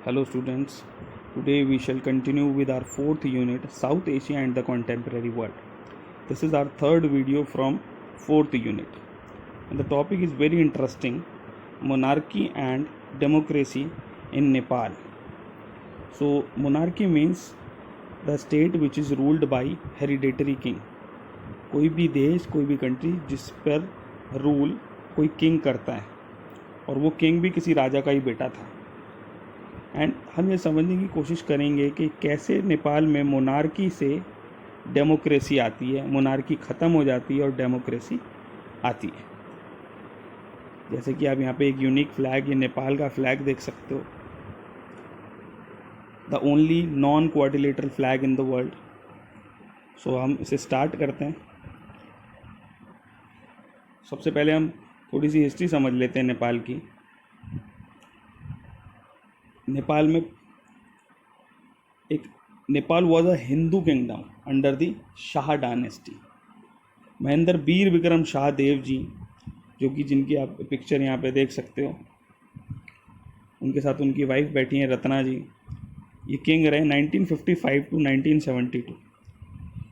Hello students, today we shall continue with our fourth unit, South Asia and the Contemporary World. This is our third video from fourth unit. And the topic is very interesting, monarchy and democracy in Nepal. So monarchy means the state which is ruled by hereditary king. कोई भी देश, कोई भी country जिस पर rule कोई king करता है और वो किंग भी किसी राजा का ही बेटा था. एंड हम ये समझने की कोशिश करेंगे कि कैसे नेपाल में मोनार्की से डेमोक्रेसी आती है, मोनार्की ख़त्म हो जाती है और डेमोक्रेसी आती है. जैसे कि आप यहाँ पे एक यूनिक फ्लैग, ये नेपाल का फ्लैग देख सकते हो, the only non quadrilateral flag in the world. So हम इसे स्टार्ट करते हैं. सबसे पहले हम थोड़ी सी हिस्ट्री समझ लेते हैं नेपाल की. Nepal was a Hindu kingdom under the Shah dynasty. Mahendra Bir Bikram Shah Dev ji, जो कि जिनकी आप पिक्चर यहाँ पे देख सकते हो, उनके साथ उनकी वाइफ बैठी हैं रत्ना जी. ये किंग रहे 1955 टू 1972.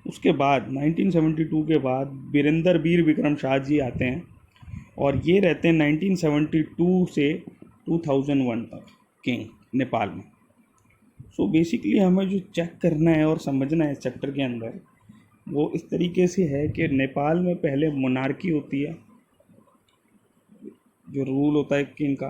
उसके बाद 1972 के बाद वीरेंद्र वीर विक्रम शाह जी आते हैं और ये रहते हैं 1972 से 2001 तक किंग नेपाल में. सो बेसिकली हमें जो चेक करना है और समझना है इस चैप्टर के अंदर, वो इस तरीके से है कि नेपाल में पहले मोनार्की होती है, जो रूल होता है किंग का.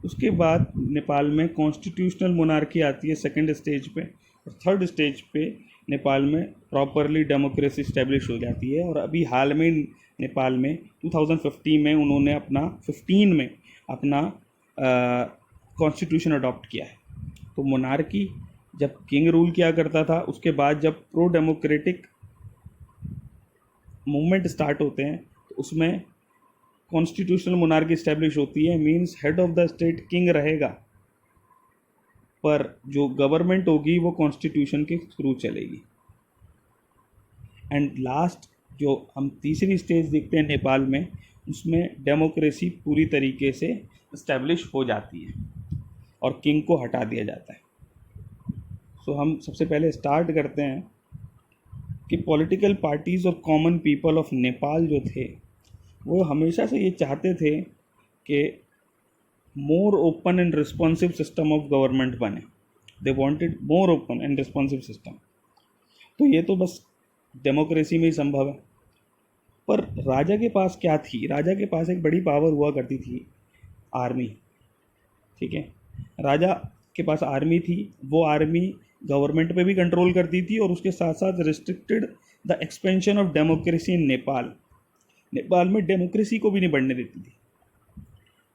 उसके बाद नेपाल में कॉन्स्टिट्यूशनल मोनार्की आती है सेकंड स्टेज पे, और थर्ड स्टेज पे नेपाल में प्रॉपरली डेमोक्रेसी इस्टेब्लिश हो जाती है. और अभी हाल में नेपाल में 2015 में उन्होंने अपना कॉन्स्टिट्यूशन अडॉप्ट किया है. तो मोनार्की जब किंग रूल किया करता था, उसके बाद जब प्रो डेमोक्रेटिक मूवमेंट स्टार्ट होते हैं तो उसमें कॉन्स्टिट्यूशनल मोनार्की इस्टेब्लिश होती है. Means head of the state king रहेगा, पर जो गवर्नमेंट होगी वो कॉन्स्टिट्यूशन के थ्रू चलेगी. एंड लास्ट जो हम तीसरी स्टेज देखते हैं नेपाल में, उसमें डेमोक्रेसी पूरी तरीके से इस्टेब्लिश हो जाती है और किंग को हटा दिया जाता है. सो हम सबसे पहले स्टार्ट करते हैं कि पॉलिटिकल पार्टीज़ और कॉमन पीपल ऑफ नेपाल जो थे, वो हमेशा से ये चाहते थे कि more open and responsive system of government बने. They wanted more open and responsive system. तो ये तो बस डेमोक्रेसी में ही संभव है. पर राजा के पास क्या थी? राजा के पास एक बड़ी पावर हुआ करती थी, आर्मी. ठीक है, राजा के पास आर्मी थी. वो आर्मी गवर्नमेंट पे भी कंट्रोल करती थी और उसके साथ साथ restricted the expansion of democracy in Nepal. Nepal में डेमोक्रेसी को भी नहीं बढ़ने देती थी.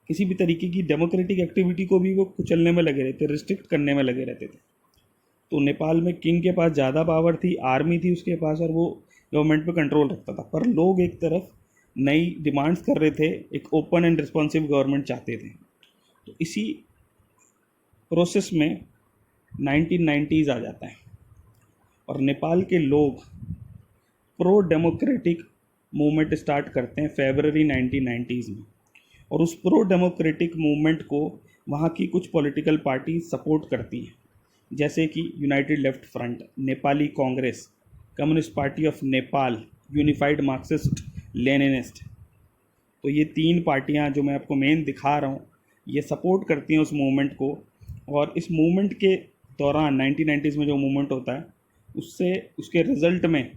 किसी भी तरीके की डेमोक्रेटिक एक्टिविटी को भी वो कुचलने में लगे रहते, रिस्ट्रिक्ट करने में लगे रहते थे. तो नेपाल में किंग के पास ज़्यादा पावर थी, आर्मी थी उसके पास, और वो गवर्नमेंट पे कंट्रोल रखता था. पर लोग एक तरफ नई डिमांड्स कर रहे थे, एक ओपन एंड रिस्पॉन्सिव गवर्नमेंट चाहते थे. तो इसी प्रोसेस में 1990s आ जाता है और नेपाल के लोग प्रो डेमोक्रेटिक मूवमेंट स्टार्ट करते हैं फरवरी 1990s में. और उस प्रो डेमोक्रेटिक मूवमेंट को वहाँ की कुछ पॉलिटिकल पार्टी सपोर्ट करती हैं, जैसे कि United left front, Nepali Congress, communist party of Nepal, unified Marxist Leninist. तो ये तीन पार्टियाँ जो मैं आपको मेन दिखा रहा हूँ, ये सपोर्ट करती हैं उस मूवमेंट को. और इस मूवमेंट के दौरान 1990s में जो मूवमेंट होता है, उससे उसके रिज़ल्ट में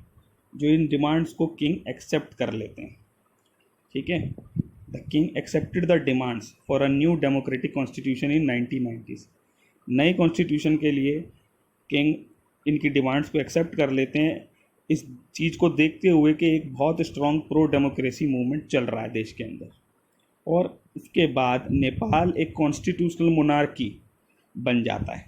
जो इन डिमांड्स को किंग एक्सेप्ट कर लेते हैं. ठीक है, the king accepted the demands for a new democratic constitution in 1990s. नए कॉन्स्टिट्यूशन के लिए किंग इनकी डिमांड्स को एक्सेप्ट कर लेते हैं, इस चीज़ को देखते हुए कि एक बहुत स्ट्रॉन्ग प्रो डेमोक्रेसी मूवमेंट चल रहा है देश के अंदर. और इसके बाद नेपाल एक कॉन्स्टिट्यूशनल मोनार्की बन जाता है.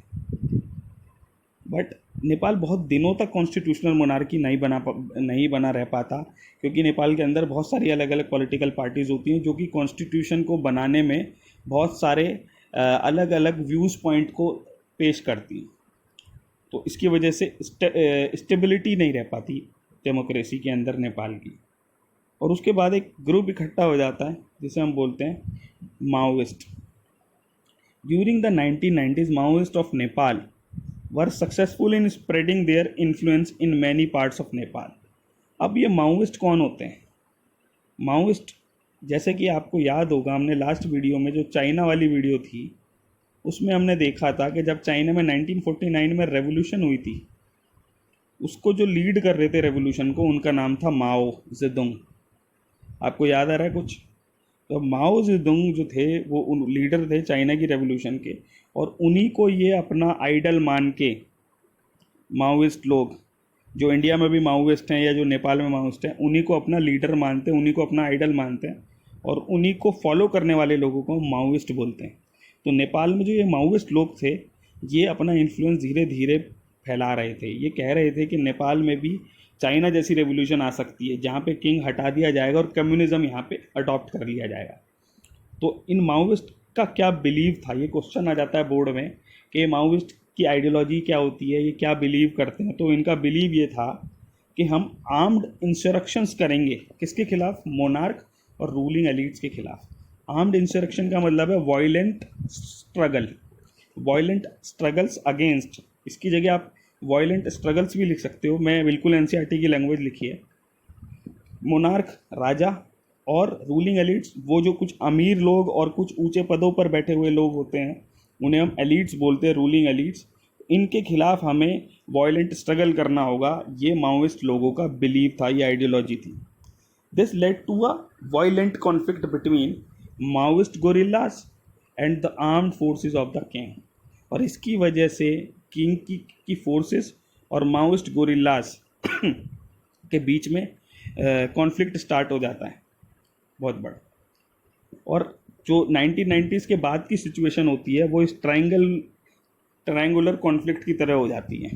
बट नेपाल बहुत दिनों तक कॉन्स्टिट्यूशनल मोनार्की नहीं बना रह पाता, क्योंकि नेपाल के अंदर बहुत सारी अलग अलग पॉलिटिकल पार्टीज़ होती हैं जो कि कॉन्स्टिट्यूशन को बनाने में बहुत सारे अलग अलग व्यूज़ पॉइंट को पेश करती हैं. तो इसकी वजह से स्टेबिलिटी नहीं रह पाती डेमोक्रेसी के अंदर नेपाल की. और उसके बाद एक ग्रुप इकट्ठा हो जाता है जिसे हम बोलते हैं Maoist. During the 1990s, Maoists of Nepal were successful in spreading their influence in many parts of Nepal. अब ये माओइस्ट कौन होते हैं? माओइस्ट, जैसे कि आपको याद होगा, हमने लास्ट वीडियो में जो चाइना वाली वीडियो थी उसमें हमने देखा था कि जब चाइना में 1949 में रेवोल्यूशन हुई थी, उसको जो लीड कर रहे थे रेवोल्यूशन को, उनका नाम था माओ जेडुंग। आपको याद आ रहा है कुछ? तो माओ जेडुंग जो थे वो उन लीडर थे चाइना की रेवोल्यूशन के, और उन्हीं को ये अपना आइडल मान के माओइस्ट लोग, जो इंडिया में भी माओइस्ट हैं या जो नेपाल में माओइस्ट हैं, उन्हीं को अपना लीडर मानते हैं, उन्हीं को अपना आइडल मानते हैं, और उन्हीं को फॉलो करने वाले लोगों को माओइस्ट बोलते हैं। तो नेपाल में जो ये माओइस्ट लोग थे, ये अपना इन्फ्लुएंस धीरे धीरे फैला रहे थे। ये कह रहे थे कि नेपाल में भी चाइना जैसी रेवोल्यूशन आ सकती है, जहाँ पे किंग हटा दिया जाएगा और कम्युनिज्म यहाँ पे अडॉप्ट कर लिया जाएगा। तो इन माओइस्ट का क्या बिलीव था, ये क्वेश्चन आ जाता है बोर्ड में कि माओइस्ट की आइडियोलॉजी क्या होती है, ये क्या बिलीव करते हैं। तो इनका बिलीव ये था कि हम आर्म्ड इंसरेक्शंस करेंगे, किसके खिलाफ? मोनार्क और रूलिंग एलिट्स के खिलाफ। आर्म्ड इंसरेक्शन का मतलब है violent struggle, violent struggles against, इसकी जगह आप वायलेंट स्ट्रगल्स भी लिख सकते हो, मैं बिल्कुल एनसीईआरटी की लैंग्वेज लिखी है। मोनार्क राजा और रूलिंग एलिट्स, वो जो कुछ अमीर लोग और कुछ ऊंचे पदों पर बैठे हुए लोग होते हैं, उन्हें हम एलिट्स बोलते हैं, रूलिंग एलिट्स। इनके खिलाफ हमें वायलेंट स्ट्रगल करना होगा, ये माओइस्ट लोगों का बिलीव था, ये आइडियोलॉजी थी। This led to a violent conflict between Maoist guerrillas and the armed forces of the king. और इसकी वजह से किंग की फोर्सेस और माओइस्ट गोरिल्लास के बीच में कॉन्फ्लिक्ट स्टार्ट हो जाता है, बहुत बड़ा। और जो 1990s के बाद की सिचुएशन होती है वो इस ट्रायंगुलर कॉन्फ्लिक्ट की तरह हो जाती है।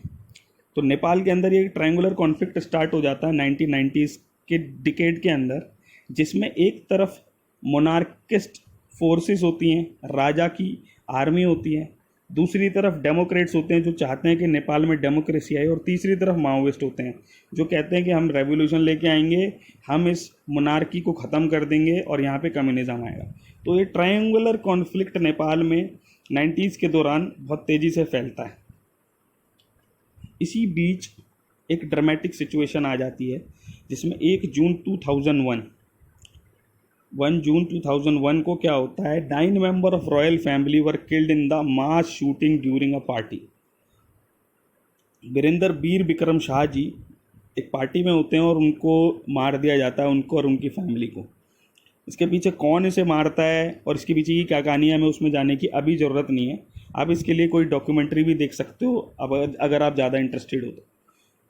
तो नेपाल के अंदर ये ट्रायंगुलर कॉन्फ्लिक्ट स्टार्ट हो जाता है 1990s के डिकेड के अंदर, जिसमें एक तरफ मोनार्किस्ट फोर्सेस होती हैं, राजा की आर्मी होती है, दूसरी तरफ डेमोक्रेट्स होते हैं जो चाहते हैं कि नेपाल में डेमोक्रेसी आए, और तीसरी तरफ माओइस्ट होते हैं जो कहते हैं कि हम रेवोल्यूशन लेके आएंगे, हम इस मोनार्की को ख़त्म कर देंगे और यहाँ पे कम्युनिज्म आएगा। तो ये ट्रायंगुलर कॉन्फ्लिक्ट नेपाल में 90s के दौरान बहुत तेज़ी से फैलता है। इसी बीच एक ड्रामेटिक सिचुएशन आ जाती है जिसमें 1 जून 2001 को क्या होता है, 9 member of royal family were killed in the mass shooting during a party. Birendra Bir Bikram Shah ji एक पार्टी में होते हैं और उनको मार दिया जाता है, उनको और उनकी फैमिली को। इसके पीछे कौन इसे मारता है और इसके पीछे की क्या कहानी है, हमें उसमें जाने की अभी ज़रूरत नहीं है। आप इसके लिए कोई डॉक्यूमेंट्री भी देख सकते हो अगर आप ज़्यादा इंटरेस्टेड हो तो।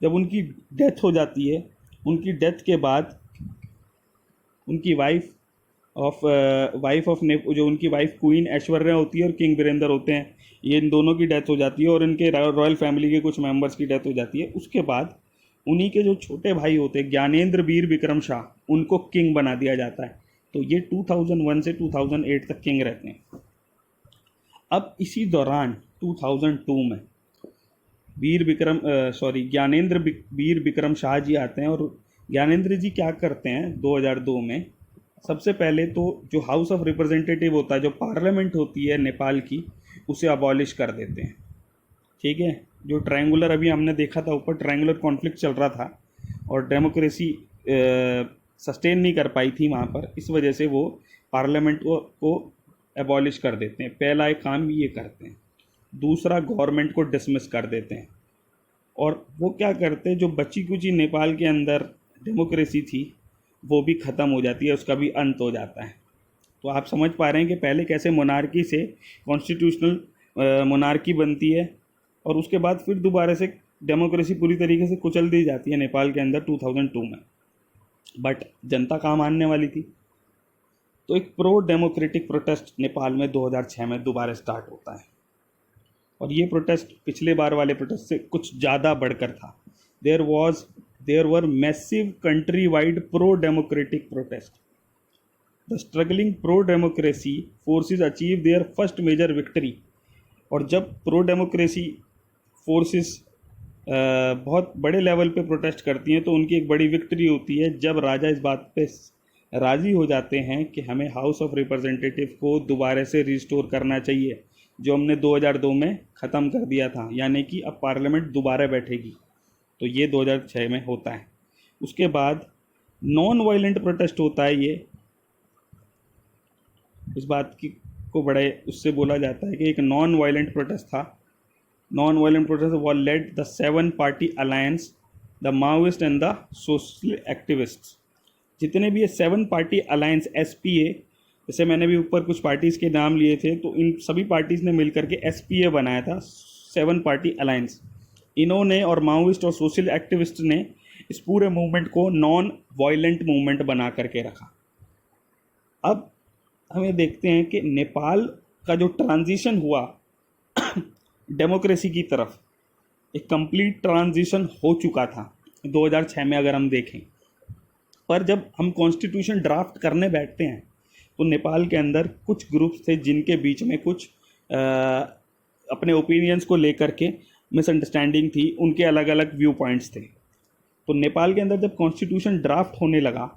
जब उनकी डेथ हो जाती है, उनकी डेथ के बाद उनकी वाइफ ऑफ जो उनकी वाइफ क्वीन ऐश्वर्या होती है और किंग वीरेंद्र होते हैं, ये इन दोनों की डेथ हो जाती है और इनके रॉयल फैमिली के कुछ मेंबर्स की डेथ हो जाती है। उसके बाद उन्हीं के जो छोटे भाई होते हैं ज्ञानेंद्र वीर विक्रम शाह, उनको किंग बना दिया जाता है। तो ये 2001 से 2008 तक किंग रहते हैं। अब इसी दौरान 2002 में ज्ञानेंद्र वीर विक्रम शाह जी आते हैं, और ज्ञानेंद्र जी क्या करते हैं 2002 में, सबसे पहले तो जो हाउस ऑफ रिप्रेजेंटेटिव होता है, जो पार्लियामेंट होती है नेपाल की, उसे अबॉलिश कर देते हैं। ठीक है, जो ट्रायंगुलर अभी हमने देखा था ऊपर, ट्रायंगुलर कॉन्फ्लिक्ट चल रहा था और डेमोक्रेसी सस्टेन नहीं कर पाई थी वहाँ पर, इस वजह से वो पार्लियामेंट को एबॉलिश कर देते हैं। पहला एक काम ये करते हैं। दूसरा, गवर्नमेंट को डिसमिस कर देते हैं। और वो क्या करते हैं, जो बची कुची नेपाल के अंदर डेमोक्रेसी थी वो भी ख़त्म हो जाती है, उसका भी अंत हो जाता है। तो आप समझ पा रहे हैं कि पहले कैसे मोनार्की से कॉन्स्टिट्यूशनल मोनार्की बनती है और उसके बाद फिर दोबारा से डेमोक्रेसी पूरी तरीके से कुचल दी जाती है नेपाल के अंदर 2002 में। बट जनता कहाँ मानने वाली थी। तो एक प्रो डेमोक्रेटिक प्रोटेस्ट नेपाल में 2006 में दोबारा स्टार्ट होता है, और ये प्रोटेस्ट पिछले बार वाले प्रोटेस्ट से कुछ ज़्यादा बढ़कर था। There were massive countrywide pro democratic protest. The struggling pro democracy forces achieve their first major victory. और जब प्रो डेमोक्रेसी फोर्सेस बहुत बड़े लेवल पे प्रोटेस्ट करती हैं तो उनकी एक बड़ी विक्ट्री होती है जब राजा इस बात पे राज़ी हो जाते हैं कि हमें हाउस ऑफ रिप्रेजेंटेटिव को दोबारा से रिस्टोर करना चाहिए, जो हमने 2002 में ख़त्म कर दिया था, यानी कि अब पार्लियामेंट दोबारा बैठेगी, तो ये 2006 में होता है। उसके बाद नॉन वायलेंट प्रोटेस्ट होता है। ये इस बात की को बड़े उससे बोला जाता है कि एक नॉन वायलेंट प्रोटेस्ट था। Non violent protest was led the 7 party alliance, the Maoist and the social activist. जितने भी ये 7 पार्टी अलायंस SPA, जैसे मैंने भी ऊपर कुछ पार्टीज़ के नाम लिए थे, तो इन सभी पार्टीज़ ने मिलकर के SPA बनाया था, 7 पार्टी अलायंस। इन्होंने और माओइस्ट और सोशल एक्टिविस्ट ने इस पूरे मूवमेंट को नॉन वायलेंट मूवमेंट बना करके रखा। अब हमें देखते हैं कि नेपाल का जो ट्रांजिशन हुआ डेमोक्रेसी की तरफ, एक कंप्लीट ट्रांजिशन हो चुका था 2006 में अगर हम देखें। पर जब हम कॉन्स्टिट्यूशन ड्राफ्ट करने बैठते हैं तो नेपाल के अंदर कुछ ग्रुप्स थे जिनके बीच में कुछ अपने ओपिनियंस को लेकर के मिसअंडरस्टैंडिंग थी, उनके अलग अलग व्यू पॉइंट्स थे। तो नेपाल के अंदर जब कॉन्स्टिट्यूशन ड्राफ्ट होने लगा,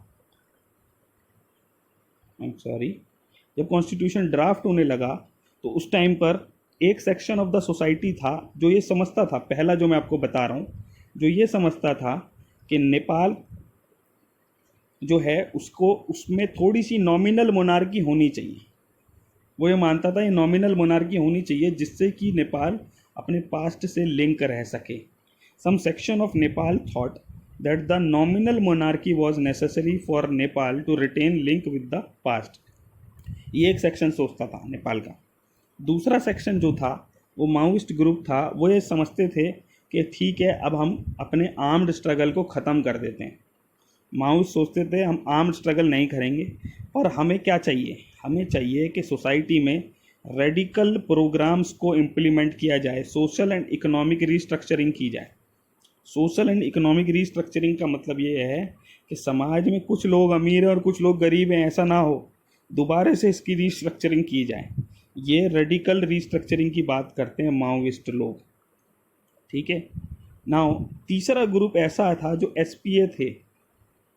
जब कॉन्स्टिट्यूशन ड्राफ्ट होने लगा तो उस टाइम पर एक सेक्शन ऑफ द सोसाइटी था जो ये समझता था, पहला जो मैं आपको बता रहा हूँ, जो ये समझता था कि नेपाल जो है उसको उसमें थोड़ी सी नॉमिनल मोनार्की होनी चाहिए। वो ये मानता था ये नॉमिनल मोनार्की होनी चाहिए जिससे कि नेपाल अपने पास्ट से लिंक रह सके। Some section of Nepal thought that the nominal monarchy was necessary for Nepal to retain link with the past. ये एक सेक्शन सोचता था नेपाल का। दूसरा सेक्शन जो था वो माओइस्ट ग्रुप था, वो ये समझते थे कि ठीक है अब हम अपने आर्म्ड स्ट्रगल को ख़त्म कर देते हैं। माओइस्ट सोचते थे हम आर्म्ड स्ट्रगल नहीं करेंगे, और हमें क्या चाहिए, हमें चाहिए कि सोसाइटी में रेडिकल प्रोग्राम्स को इम्प्लीमेंट किया जाए, सोशल एंड इकोनॉमिक रीस्ट्रक्चरिंग की जाए। सोशल एंड इकोनॉमिक रीस्ट्रक्चरिंग का मतलब ये है कि समाज में कुछ लोग अमीर हैं और कुछ लोग गरीब हैं, ऐसा ना हो, दोबारा से इसकी रीस्ट्रक्चरिंग की जाए। ये रेडिकल रीस्ट्रक्चरिंग की बात करते हैं माओइस्ट लोग, ठीक है। नाउ तीसरा ग्रुप ऐसा था जो SPA थे,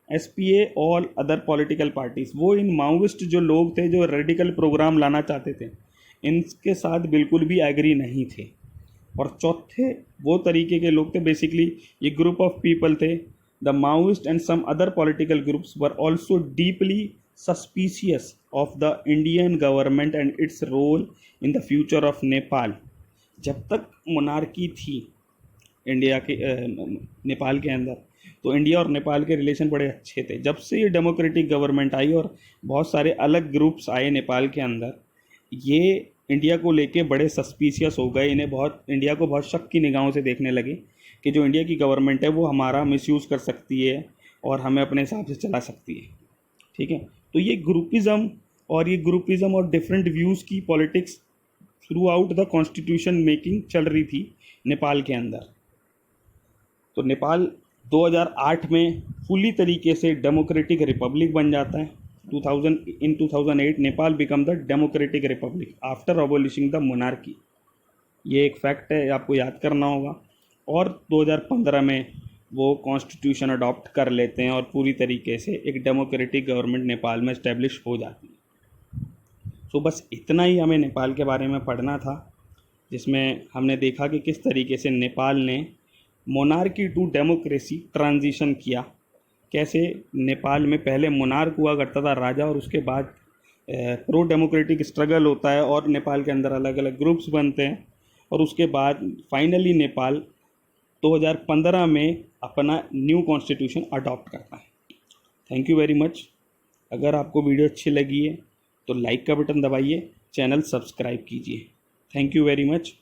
SPA और अदर पॉलिटिकल पार्टीज़, वो इन माओइस्ट जो लोग थे जो रेडिकल प्रोग्राम लाना चाहते थे, इनके साथ बिल्कुल भी एग्री नहीं थे। और चौथे वो तरीके के लोग थे, बेसिकली ये ग्रुप ऑफ पीपल थे, the Maoist and some other political groups were also deeply suspicious of the Indian government and its role in the future of Nepal. जब तक मोनार्की थी इंडिया के नेपाल के अंदर, तो इंडिया और नेपाल के रिलेशन बड़े अच्छे थे। जब से ये डेमोक्रेटिक गवर्नमेंट आई और बहुत सारे अलग ग्रुप्स आए नेपाल के अंदर, ये इंडिया को लेके बड़े सस्पिशियस हो गए। इन्हें बहुत, इंडिया को बहुत शक की निगाहों से देखने लगे कि जो इंडिया की गवर्नमेंट है वो हमारा मिसयूज़ कर सकती है और हमें अपने हिसाब से चला सकती है, ठीक है। तो ये ग्रुपिज़म और डिफरेंट व्यूज़ की politics through out the constitution making चल रही थी नेपाल के अंदर। तो नेपाल 2008 में फुली तरीके से डेमोक्रेटिक रिपब्लिक बन जाता है। 2008 Nepal become the democratic Republic after abolishing the monarchy. ये एक फैक्ट है, आपको याद करना होगा। और 2015 में वो कॉन्स्टिट्यूशन अडॉप्ट कर लेते हैं और पूरी तरीके से एक डेमोक्रेटिक गवर्नमेंट नेपाल में इस्टेब्लिश हो जाती है। सो बस इतना ही हमें नेपाल के बारे में पढ़ना था, जिसमें हमने देखा कि किस तरीके से नेपाल ने मोनार्की टू डेमोक्रेसी ट्रांजिशन किया। कैसे नेपाल में पहले मोनार्क हुआ करता था, राजा, और उसके बाद प्रो डेमोक्रेटिक स्ट्रगल होता है और नेपाल के अंदर अलग अलग ग्रुप्स बनते हैं, और उसके बाद फाइनली नेपाल 2015 में अपना न्यू कॉन्स्टिट्यूशन अडॉप्ट करता है। Thank you very much. अगर आपको वीडियो अच्छी लगी है तो लाइक का बटन दबाइए, चैनल सब्सक्राइब कीजिए। Thank you very much.